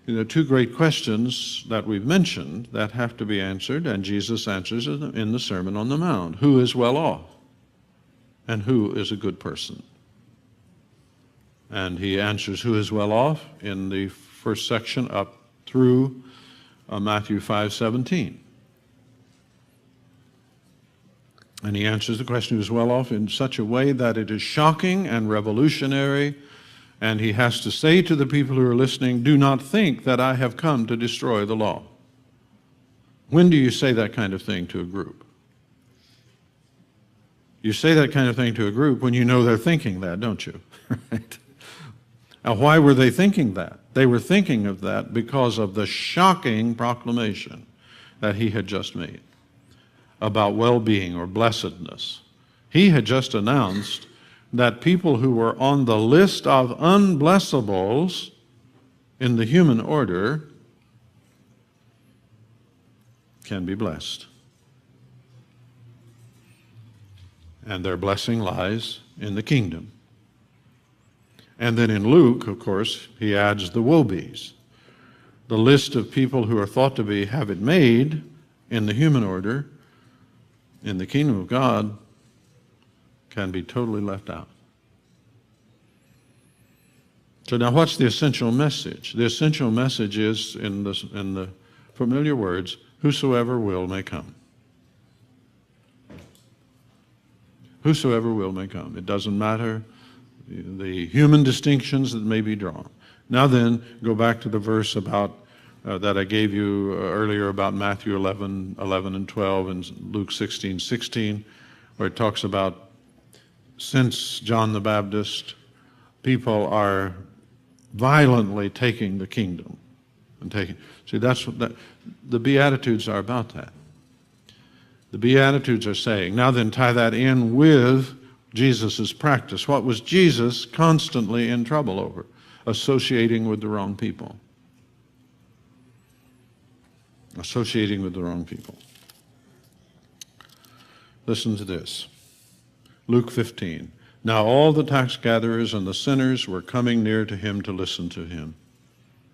two great questions that we've mentioned that have to be answered, and Jesus answers them in the Sermon on the Mount. Who is well off? And who is a good person? And he answers who is well off in the first section up through Matthew 5:17. And he answers the question who is well off in such a way that it is shocking and revolutionary, and he has to say to the people who are listening, do not think that I have come to destroy the law. When do you say that kind of thing to a group? You say that kind of thing to a group when you know they're thinking that, don't you? Right? Now, why were they thinking that? They were thinking of that because of the shocking proclamation that he had just made about well-being or blessedness. He had just announced that people who were on the list of unblessables in the human order can be blessed. And their blessing lies in the kingdom. And then in Luke, of course, he adds the woe-be's. The list of people who are thought to have it made in the human order, in the kingdom of God, can be totally left out. So now what's the essential message? The essential message is in the familiar words, whosoever will may come. Whosoever will may come. It doesn't matter the human distinctions that may be drawn. Now then, go back to the verse about that I gave you earlier about Matthew 11 and 12 and Luke 16:16, where it talks about since John the Baptist, people are violently taking the kingdom and taking. See, that's what the Beatitudes are about. That the Beatitudes are saying. Now then, tie that in with Jesus' practice. What was Jesus constantly in trouble over? Associating with the wrong people. Associating with the wrong people. Listen to this. Luke 15. Now all the tax gatherers and the sinners were coming near to him to listen to him.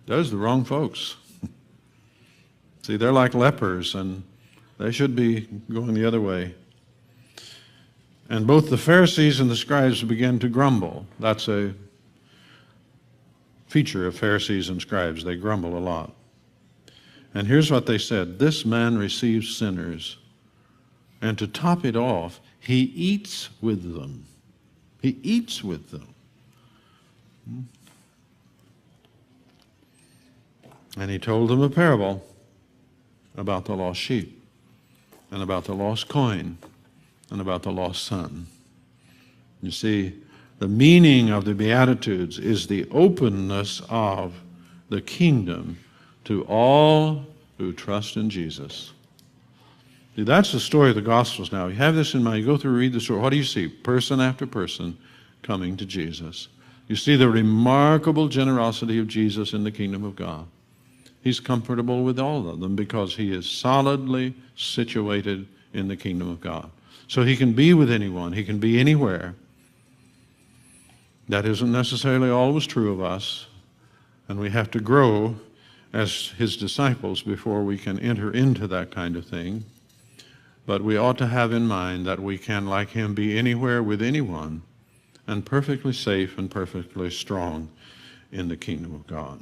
Those are the wrong folks. See, they're like lepers, and they should be going the other way. And both the Pharisees and the scribes began to grumble. That's a feature of Pharisees and scribes. They grumble a lot. And here's what they said. This man receives sinners. And to top it off, he eats with them. He eats with them. And he told them a parable about the lost sheep and about the lost coin and about the lost son. You see, the meaning of the Beatitudes is the openness of the kingdom to all who trust in Jesus. See, that's the story of the Gospels now. You have this in mind. You go through and read the story. What do you see? Person after person coming to Jesus. You see the remarkable generosity of Jesus in the kingdom of God. He's comfortable with all of them because he is solidly situated in the kingdom of God. So he can be with anyone. He can be anywhere. That isn't necessarily always true of us. And we have to grow as his disciples before we can enter into that kind of thing. But we ought to have in mind that we can, like him, be anywhere with anyone and perfectly safe and perfectly strong in the kingdom of God.